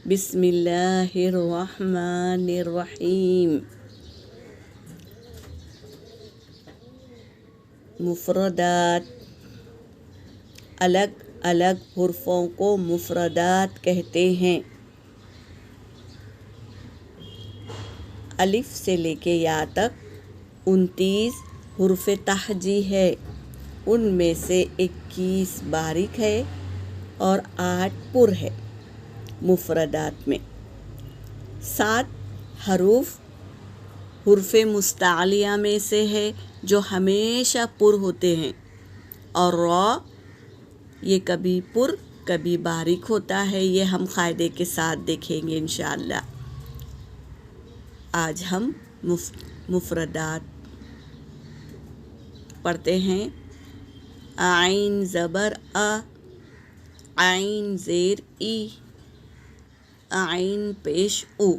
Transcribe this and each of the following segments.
بسم اللہ الرحمن الرحیم۔ مفردات، الگ الگ حرفوں کو مفردات کہتے ہیں۔ الف سے لے کے یا تک 29 حرف تہجی ہے، ان میں سے 21 باریک ہے اور 8 پر ہے۔ مفردات میں 7 حرف مستعلیہ میں سے ہے جو ہمیشہ پر ہوتے ہیں، اور را یہ کبھی پر کبھی باریک ہوتا ہے۔ یہ ہم قاعدے کے ساتھ دیکھیں گے انشاءاللہ۔ آج ہم مفردات پڑھتے ہیں۔ عین زبر آ، عین زیر ای، عین پیش او۔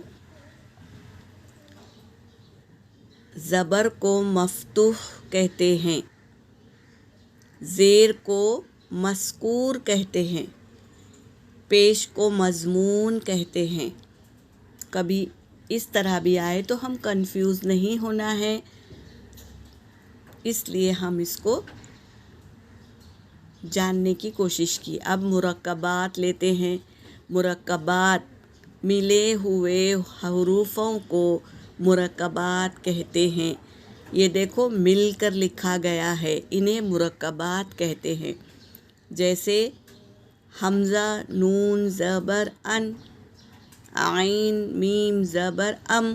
زبر کو مفتوح کہتے ہیں، زیر کو مذکور کہتے ہیں، پیش کو مضمون کہتے ہیں۔ کبھی اس طرح بھی آئے تو ہم کنفیوز نہیں ہونا ہے، اس لیے ہم اس کو جاننے کی کوشش کی۔ اب مرکبات لیتے ہیں۔ مرکبات، ملے ہوئے حروفوں کو مرکبات کہتے ہیں۔ یہ دیکھو مل کر لکھا گیا ہے، انہیں مرکبات کہتے ہیں۔ جیسے حمزہ نون زبر ان، عین میم زبر ام،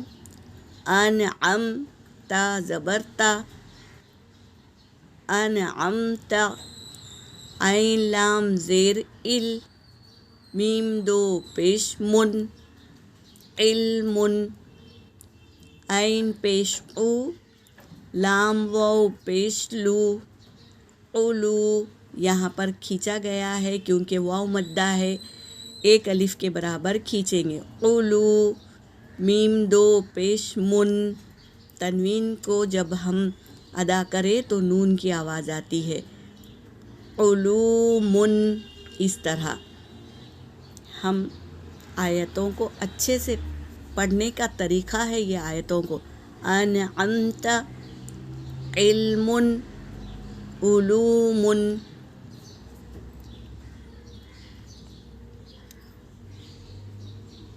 انعم تا زبر تا، انعمت، عین لام زیر ال، میم دو پیش من، علم، عین پیش او، لام واو پیش لو، علو۔ یہاں پر کھینچا گیا ہے کیونکہ واو مدہ ہے، ایک الف کے برابر کھینچیں گے۔ علو، میم دو پیش من، تنوین کو جب ہم ادا کریں تو نون کی آواز آتی ہے۔ علوم، اس طرح ہم آیتوں کو اچھے سے پڑھنے کا طریقہ ہے یہ آیتوں کو۔ انعمت، علم، علوم،